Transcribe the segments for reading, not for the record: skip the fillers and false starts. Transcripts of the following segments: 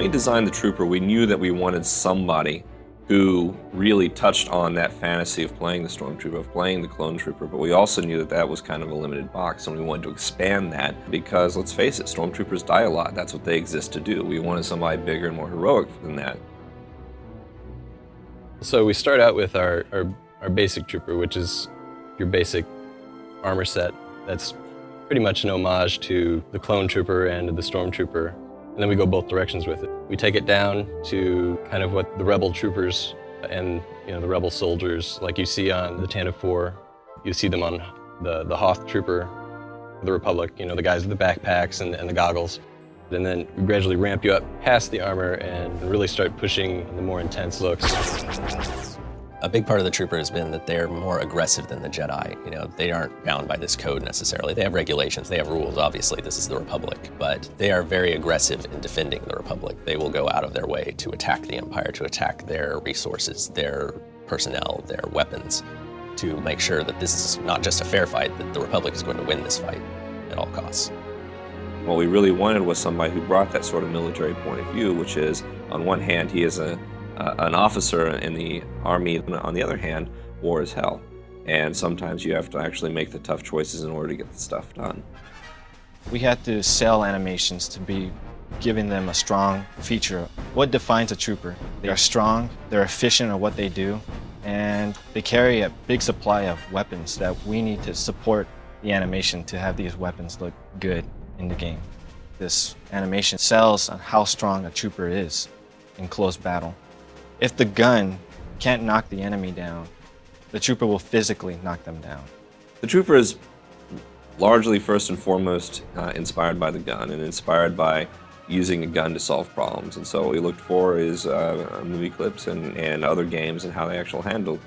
we designed the Trooper, we knew that we wanted somebody who really touched on that fantasy of playing the Stormtrooper, of playing the Clone Trooper, but we also knew that that was kind of a limited box, and we wanted to expand that because, let's face it, Stormtroopers die a lot. That's what they exist to do. We wanted somebody bigger and more heroic than that. So we start out with our basic Trooper, which is your basic armor set. That's pretty much an homage to the Clone Trooper and the Stormtrooper. And then we go both directions with it. We take it down to kind of what the Rebel troopers and the Rebel soldiers, like you see on the Tantive 4, you see them on the Hoth Trooper of the Republic, the guys with the backpacks and the goggles. And then we gradually ramp you up past the armor and really start pushing the more intense looks. A big part of the Trooper has been that they're more aggressive than the Jedi. They aren't bound by this code necessarily. They have regulations, they have rules, obviously, this is the Republic, but they are very aggressive in defending the Republic. They will go out of their way to attack the Empire, to attack their resources, their personnel, their weapons, to make sure that this is not just a fair fight, that the Republic is going to win this fight at all costs. What we really wanted was somebody who brought that sort of military point of view, which is, on one hand, he is an officer in the Army, on the other hand, war is hell. And sometimes you have to actually make the tough choices in order to get the stuff done. We had to sell animations to be giving them a strong feature. What defines a trooper? They are strong, they're efficient at what they do, and they carry a big supply of weapons that we need to support the animation to have these weapons look good in the game. This animation sells on how strong a trooper is in close battle. If the gun can't knock the enemy down, the trooper will physically knock them down. The Trooper is largely, first and foremost, inspired by the gun and inspired by using a gun to solve problems. And so what we looked for is movie clips and other games and how they actually handle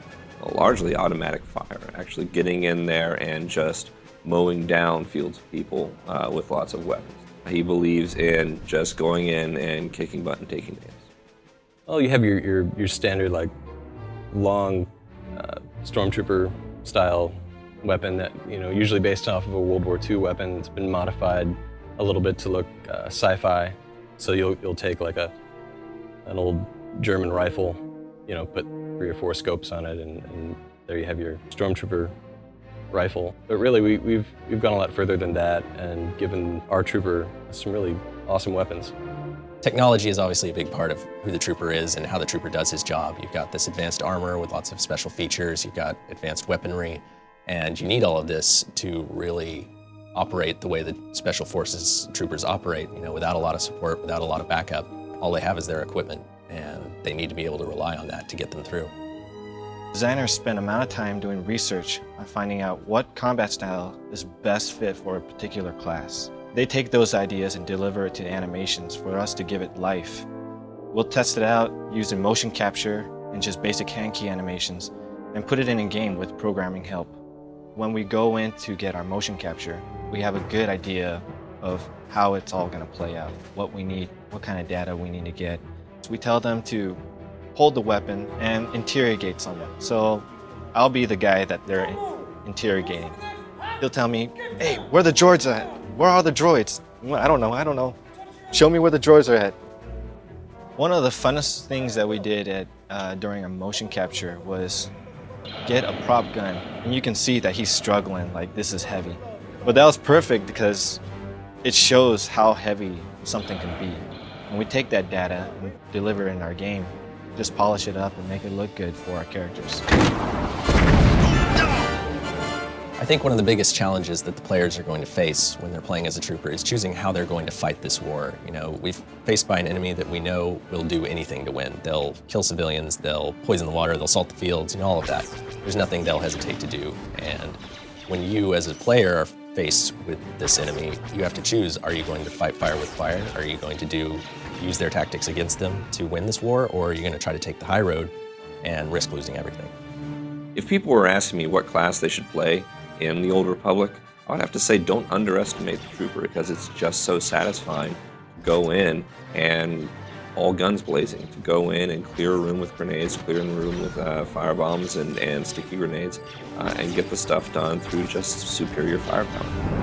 largely automatic fire, actually getting in there and just mowing down fields of people with lots of weapons. He believes in just going in and kicking butt and taking names. Well, you have your standard, like, long Stormtrooper style weapon that, usually based off of a World War II weapon. It's been modified a little bit to look sci-fi. So you'll take like an old German rifle, put 3 or 4 scopes on it, and there you have your Stormtrooper rifle. But really, we've gone a lot further than that and given our Trooper some really awesome weapons. Technology is obviously a big part of who the Trooper is and how the Trooper does his job. You've got this advanced armor with lots of special features, you've got advanced weaponry, and you need all of this to really operate the way that Special Forces troopers operate. Without a lot of support, without a lot of backup, all they have is their equipment, and they need to be able to rely on that to get them through. Designers spend a amount of time doing research on finding out what combat style is best fit for a particular class. They take those ideas and deliver it to animations for us to give it life. We'll test it out using motion capture and just basic hand key animations and put it in game with programming help. When we go in to get our motion capture, we have a good idea of how it's all going to play out, what we need, what kind of data we need to get. So we tell them to hold the weapon and interrogate someone. So I'll be the guy that they're interrogating. He'll tell me, hey, where are the droids at? Where are the droids? Well, I don't know. Show me where the droids are at. One of the funnest things that we did during a motion capture was get a prop gun. And you can see that he's struggling, like this is heavy. But that was perfect because it shows how heavy something can be. And we take that data and deliver it in our game, just polish it up and make it look good for our characters. I think one of the biggest challenges that the players are going to face when they're playing as a Trooper is choosing how they're going to fight this war. We've faced by an enemy that we know will do anything to win. They'll kill civilians, they'll poison the water, they'll salt the fields, all of that. There's nothing they'll hesitate to do. And when you as a player are faced with this enemy, you have to choose, are you going to fight fire with fire? Are you going to use their tactics against them to win this war? Or are you going to try to take the high road and risk losing everything? If people were asking me what class they should play in the Old Republic, I would have to say don't underestimate the Trooper, because it's just so satisfying to go in and all guns blazing, to go in and clear a room with grenades, clear a room with firebombs and sticky grenades, and get the stuff done through just superior firepower.